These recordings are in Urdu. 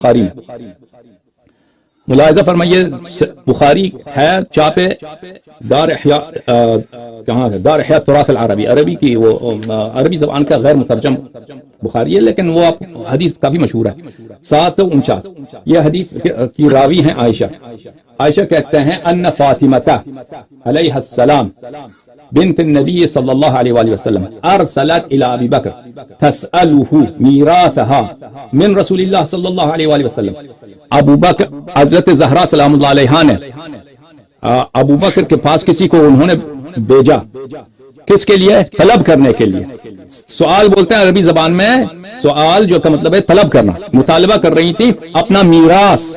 بخاری. ملاحظہ فرمائیے بخاری ہے چاپے دار احیاء کہاں ہے؟ دار احیاء تراث العربی، عربی کی وہ عربی زبان کا غیر مترجم بخاری ہے، لیکن وہ حدیث کافی مشہور ہے. 749 یہ حدیث کی راوی ہیں عائشہ. عائشہ کہتے ہیں ان فاطمہ علیہ السلام بنت النبی صلی اللہ علیہ وآلہ وسلم ارسلت الى ابی بکر تسألہ میراثها من رسول اللہ صلی اللہ علیہ وآلہ وسلم. ابو بکر حضرت زہرا سلام اللہ علیہا نے ابو بکر کے پاس کسی کو انہوں نے بھیجا، کس کے لیے؟ طلب کرنے کے لیے. سوال بولتے ہیں عربی زبان میں، سوال جو کا مطلب ہے طلب کرنا. مطالبہ کر رہی تھی اپنا میراث.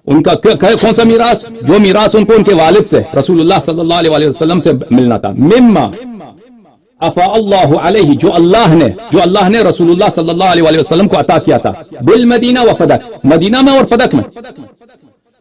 ان کا کون سا میراث؟ جو میراث ان کو ان کے والد سے رسول اللہ صلی اللہ علیہ وسلم سے ملنا تھا. مما افا اللہ علیہ، جو اللہ نے رسول اللہ صلی اللہ علیہ وسلم کو عطا کیا تھا. بالمدینہ و فدق، مدینہ میں اور فدق میں.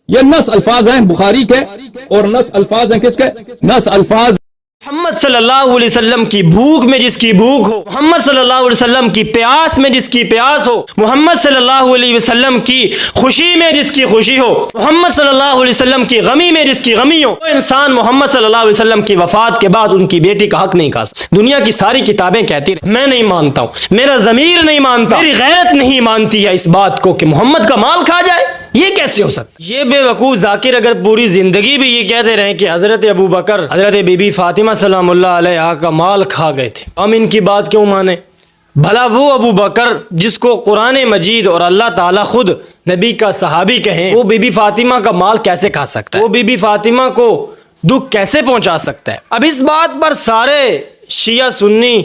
یہ نص الفاظ ہیں بخاری کے، اور نص الفاظ ہیں کس کے؟ نص الفاظ محمد صلی اللہ علیہ وسلم کی بھوک میں جس کی بھوک ہو، محمد صلی اللہ علیہ وسلم کی پیاس میں جس کی پیاس ہو، محمد صلی اللہ علیہ وسلم کی خوشی میں جس کی خوشی ہو، محمد صلی اللہ علیہ وسلم کی غمی میں جس کی غمی ہو. وہ انسان محمد صلی اللہ علیہ وسلم کی وفات کے بعد ان کی بیٹی کا حق نہیں کھا سکتا. دنیا کی ساری کتابیں کہتی رہی، میں نہیں مانتا ہوں، میرا ضمیر نہیں مانتا، میری غیرت نہیں مانتی ہے اس بات کو کہ محمد کا مال کھا جائے. یہ کیسے ہو سکتا؟ یہ بے وقوف ذاکر اگر پوری زندگی بھی یہ کہتے رہیں کہ حضرت ابو بکر، حضرت بی بی فاطمہ سلام اللہ علیہا کا مال کھا گئے تھے، ہم ان کی بات کیوں مانیں؟ بھلا وہ ابو بکر جس کو قرآن مجید اور اللہ تعالیٰ خود نبی کا صحابی کہیں، وہ بی بی فاطمہ کا مال کیسے کھا سکتا ہے؟ وہ بی بی فاطمہ کو دکھ کیسے پہنچا سکتا ہے؟ اب اس بات پر سارے شیعہ سنی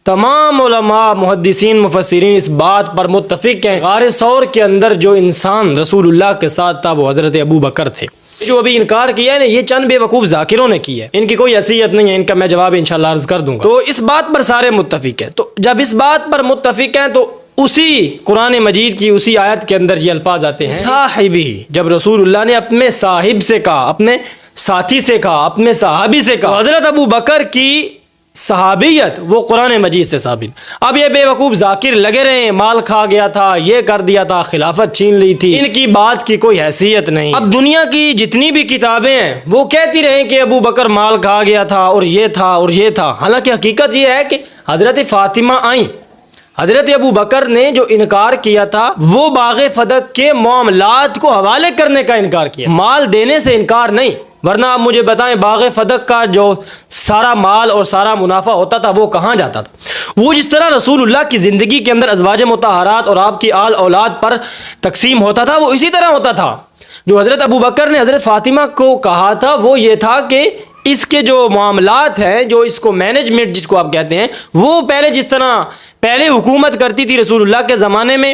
تمام علماء محدثین مفسرین اس بات پر متفق ہیں، غار ثور کے اندر جو انسان رسول اللہ کے ساتھ تھا وہ حضرت ابو بکر تھے. جو ابھی انکار کیا ہے نا، یہ چند بے وقوف ذاکروں نے کی ہے، ان کی کوئی حیثیت نہیں ہے، ان کا میں جواب انشاءاللہ عرض کر دوں گا. تو اس بات پر سارے متفق ہیں. تو جب اس بات پر متفق ہیں تو اسی قرآن مجید کی اسی آیت کے اندر یہ الفاظ آتے ہیں صاحبی. جب رسول اللہ نے اپنے صاحب سے کہا، اپنے ساتھی سے کہا، اپنے صحابی سے کہا، حضرت ابو بکر کی صحابیت وہ قرآن مجید سے ثابت. اب یہ بے وقوف ذاکر لگے رہے، مال کھا گیا تھا، یہ کر دیا تھا، خلافت چھین لی تھی، ان کی بات کی کوئی حیثیت نہیں. اب دنیا کی جتنی بھی کتابیں ہیں وہ کہتی رہیں کہ ابو بکر مال کھا گیا تھا اور یہ تھا اور یہ تھا. حالانکہ حقیقت یہ ہے کہ حضرت فاطمہ آئیں، حضرت ابو بکر نے جو انکار کیا تھا وہ باغ فدق کے معاملات کو حوالے کرنے کا انکار کیا، مال دینے سے انکار نہیں. ورنہ آپ مجھے بتائیں باغ فدق کا جو سارا مال اور سارا منافع ہوتا تھا وہ کہاں جاتا تھا؟ وہ جس طرح رسول اللہ کی زندگی کے اندر ازواج مطہرات اور آپ کی آل اولاد پر تقسیم ہوتا تھا، وہ اسی طرح ہوتا تھا. جو حضرت ابو بکر نے حضرت فاطمہ کو کہا تھا وہ یہ تھا کہ اس کے جو معاملات ہیں، جو اس کو مینجمنٹ جس کو آپ کہتے ہیں، وہ پہلے جس طرح پہلے حکومت کرتی تھی رسول اللہ کے زمانے میں،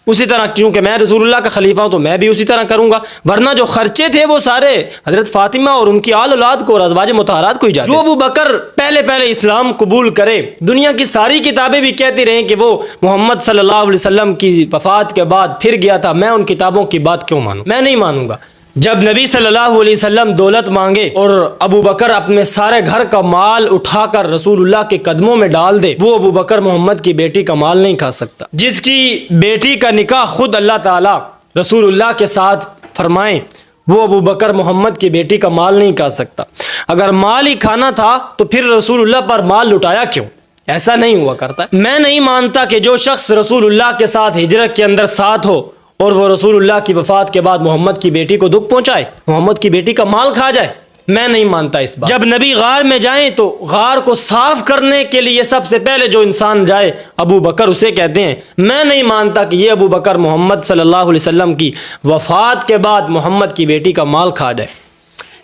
اسی طرح کیونکہ میں رسول اللہ کا خلیفہ ہوں تو میں بھی اسی طرح کروں گا. ورنہ جو خرچے تھے وہ سارے حضرت فاطمہ اور ان کی آل اولاد کو اور ازواج مطہرات کو ہی جاتے. جو ابو بکر پہلے اسلام قبول کرے، دنیا کی ساری کتابیں بھی کہتی رہیں کہ وہ محمد صلی اللہ علیہ وسلم کی وفات کے بعد پھر گیا تھا، میں ان کتابوں کی بات کیوں مانوں؟ میں نہیں مانوں گا. جب نبی صلی اللہ علیہ وسلم دولت مانگے اور ابو بکر اپنے سارے گھر کا مال اٹھا کر رسول اللہ کے قدموں میں ڈال دے، وہ ابو بکر محمد کی بیٹی کا مال نہیں کھا سکتا. جس کی بیٹی کا نکاح خود اللہ تعالیٰ رسول اللہ کے ساتھ فرمائیں، وہ ابو بکر محمد کی بیٹی کا مال نہیں کھا سکتا. اگر مال ہی کھانا تھا تو پھر رسول اللہ پر مال لٹایا کیوں؟ ایسا نہیں ہوا کرتا. میں نہیں مانتا کہ جو شخص رسول اللہ کے ساتھ ہجرت کے اندر ساتھ ہو اور وہ رسول اللہ کی وفات کے بعد محمد کی بیٹی کو دکھ پہنچائے، محمد کی بیٹی کا مال کھا جائے، میں نہیں مانتا اس بات. جب نبی غار میں جائیں تو غار کو صاف کرنے کے لیے سب سے پہلے جو انسان جائے ابو بکر، اسے کہتے ہیں. میں نہیں مانتا کہ یہ ابو بکر محمد صلی اللہ علیہ وسلم کی وفات کے بعد محمد کی بیٹی کا مال کھا جائے.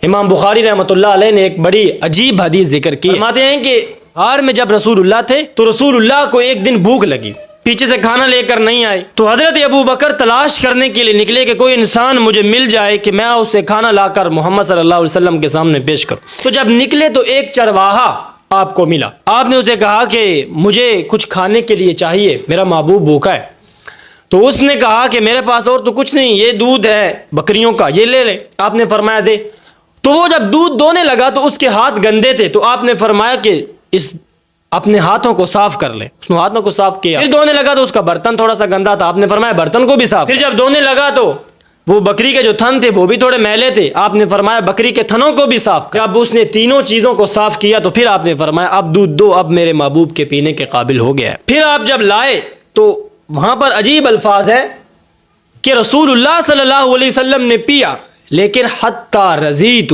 امام بخاری رحمۃ اللہ علیہ نے ایک بڑی عجیب حدیث ذکر کی. فرماتے ہیں کہ غار میں جب رسول اللہ تھے تو رسول اللہ کو ایک دن بھوک لگی، پیچھے سے کھانا لے کر نہیں آئے، تو حضرت ابو بکر تلاش کرنے کے لیے نکلے کہ کوئی انسان مجھے مل جائے کہ میں اسے کھانا لا کر محمد صلی اللہ علیہ وسلم کے سامنے پیش کروں. تو جب نکلے تو ایک چرواہا آپ کو ملا. آپ نے اسے کہا کہ مجھے کچھ کھانے کے لیے چاہیے، میرا محبوب بھوکا ہے. تو اس نے کہا کہ میرے پاس اور تو کچھ نہیں، یہ دودھ ہے بکریوں کا، یہ لے لے. آپ نے فرمایا دے. تو وہ جب دودھ دونے لگا تو اس کے ہاتھ گندے تھے، تو آپ نے فرمایا کہ اس اپنے ہاتھوں کو صاف کر لے. اس نے ہاتھوں کو صاف کیا, پھر دھونے لگا تو اس کا برتن تھوڑا سا گندا تھا, آپ نے فرمایا برتن کو بھی صاف. پھر جب دھونے لگا تو وہ بکری کے جو تھن تھے وہ بھی تھوڑے میلے تھے, آپ نے فرمایا بکری کے تھنوں کو بھی صاف. جب اس نے تینوں چیزوں کو صاف کیا تو پھر آپ نے فرمایا اب دودھ دو, اب میرے محبوب کے پینے کے قابل ہو گیا ہے. پھر آپ جب لائے تو وہاں پر عجیب الفاظ ہے کہ رسول اللہ صلی اللہ علیہ وسلم نے پیا لیکن حتی رضیت.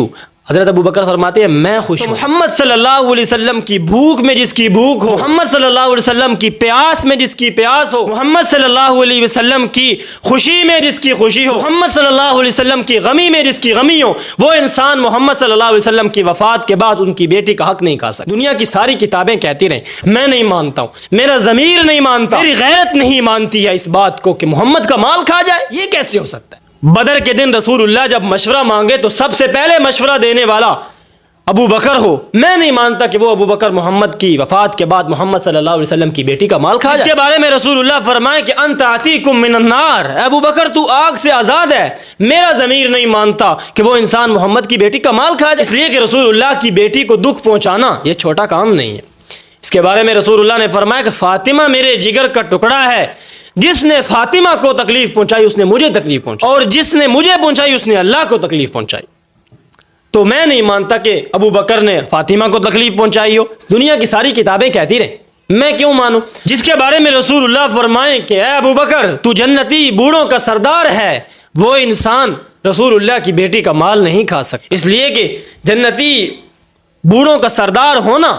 حضرت ابو بکر فرماتے ہیں میں خوش ہوں. محمد صلی اللہ علیہ وسلم کی بھوک میں جس کی بھوک ہو, محمد صلی اللہ علیہ وسلم کی پیاس میں جس کی پیاس ہو, محمد صلی اللہ علیہ وسلم کی خوشی میں جس کی خوشی ہو, محمد صلی اللہ علیہ وسلم کی غمی میں جس کی غمی ہو, وہ انسان محمد صلی اللہ علیہ وسلم کی وفات کے بعد ان کی بیٹی کا حق نہیں کھا سکتا. دنیا کی ساری کتابیں کہتی رہیں, میں نہیں مانتا ہوں, میرا ضمیر نہیں مانتا, میری غیرت نہیں مانتی ہے اس بات کو کہ محمد کا مال کھا جائے. یہ کیسے ہو سکتا ہے؟ بدر کے دن رسول اللہ جب مشورہ مانگے تو سب سے پہلے مشورہ دینے والا ابو بکر ہو. میں نہیں مانتا کہ وہ ابو بکر محمد کی وفات کے بعد محمد صلی اللہ علیہ وسلم کی بیٹی کا مال کھا جائے. اس کے بارے میں رسول اللہ فرمائے کہ انت عتیکم من النار, ابو بکر تو آگ سے آزاد ہے. میرا ضمیر نہیں مانتا کہ وہ انسان محمد کی بیٹی کا مال کھا جائے, اس لیے کہ رسول اللہ کی بیٹی کو دکھ پہنچانا یہ چھوٹا کام نہیں ہے. اس کے بارے میں رسول اللہ نے فرمایا کہ فاطمہ میرے جگر کا ٹکڑا ہے, جس نے فاطمہ کو تکلیف پہنچائی اس نے مجھے تکلیف پہنچائی, اور جس نے مجھے پہنچائی اس نے اللہ کو تکلیف پہنچائی. تو میں نہیں مانتا کہ ابو بکر نے فاطمہ کو تکلیف پہنچائی ہو. دنیا کی ساری کتابیں کہتی رہیں, میں کیوں مانوں؟ جس کے بارے میں رسول اللہ فرمائیں کہ اے ابو بکر تو جنتی بوڑھوں کا سردار ہے, وہ انسان رسول اللہ کی بیٹی کا مال نہیں کھا سکتا. اس لیے کہ جنتی بوڑھوں کا سردار ہونا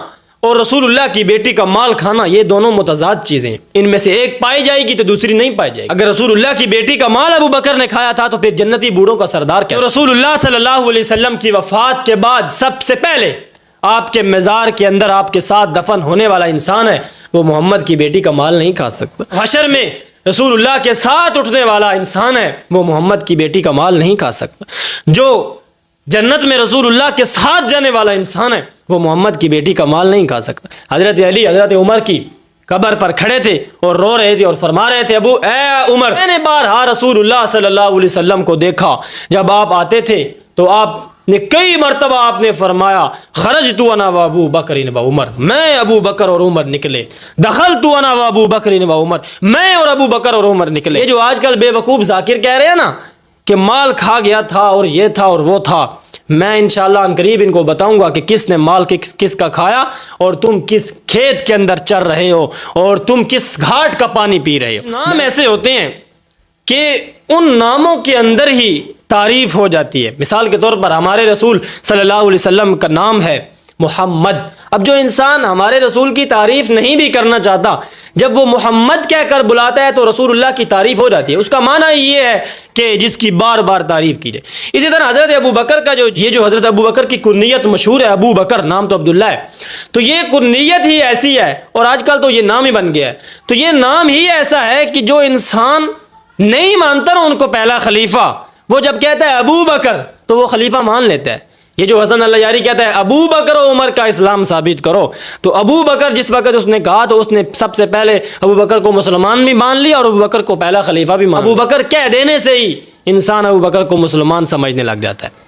اور رسول اللہ کی بیٹی کا مال کھانا یہ دونوں متضاد چیزیں ہیں, ان میں سے ایک پائی جائے گی تو دوسری نہیں پائی جائے گی. اگر رسول اللہ کی بیٹی کا مال ابو بکر نے کھایا تھا تو پھر جنتی بوڑھوں کا سردار کیسے؟ تو رسول اللہ صلی اللہ علیہ وسلم کی وفات کے بعد سب سے پہلے آپ کے مزار کے اندر آپ کے ساتھ دفن ہونے والا انسان ہے, وہ محمد کی بیٹی کا مال نہیں کھا سکتا. حشر میں رسول اللہ کے ساتھ اٹھنے والا انسان ہے, وہ محمد کی بیٹی کا مال نہیں کھا سکتا. جو جنت میں رسول اللہ کے ساتھ جانے والا انسان ہے, وہ محمد کی بیٹی کا مال نہیں کھا سکتا. حضرت علی حضرت عمر کی قبر پر کھڑے تھے اور رو رہے تھے اور فرما رہے تھے ابو اے عمر, میں نے بارہا رسول اللہ صلی اللہ علیہ وسلم کو دیکھا, جب آپ آتے تھے تو آپ نے کئی مرتبہ آپ نے فرمایا خرجت انا و ابو بکر و عمر, میں ابو بکر اور عمر نکلے. دخلت انا و ابو بکر و عمر, میں اور ابو بکر اور عمر نکلے. یہ جو آج کل بے وقوف ذاکر کہہ رہے ہیں نا کہ مال کھا گیا تھا اور یہ تھا اور وہ تھا, میں انشاءاللہ عنقریب ان کو بتاؤں گا کہ کس نے مال کس کا کھایا, اور تم کس کھیت کے اندر چر رہے ہو, اور تم کس گھاٹ کا پانی پی رہے ہو. نام ایسے ہوتے ہیں کہ ان ناموں کے اندر ہی تعریف ہو جاتی ہے. مثال کے طور پر ہمارے رسول صلی اللہ علیہ وسلم کا نام ہے محمد. اب جو انسان ہمارے رسول کی تعریف نہیں بھی کرنا چاہتا, جب وہ محمد کہہ کر بلاتا ہے تو رسول اللہ کی تعریف ہو جاتی ہے. اس کا معنی یہ ہے کہ جس کی بار بار تعریف کی جائے. اسی طرح حضرت ابو بکر کا جو حضرت ابو بکر کی کنیت مشہور ہے, ابو بکر, نام تو عبداللہ ہے, تو یہ کنیت ہی ایسی ہے, اور آج کل تو یہ نام ہی بن گیا ہے. تو یہ نام ہی ایسا ہے کہ جو انسان نہیں مانتا نا ان کو پہلا خلیفہ, وہ جب کہتا ہے ابو بکر تو وہ خلیفہ مان لیتا ہے. یہ جو حسن اللہ یاری کہتا ہے ابو بکر و عمر کا اسلام ثابت کرو, تو ابو بکر جس وقت اس نے کہا تو اس نے سب سے پہلے ابو بکر کو مسلمان بھی مان لیا اور ابو بکر کو پہلا خلیفہ بھی مان لیا. ابو بکر کہہ دینے سے ہی انسان ابو بکر کو مسلمان سمجھنے لگ جاتا ہے.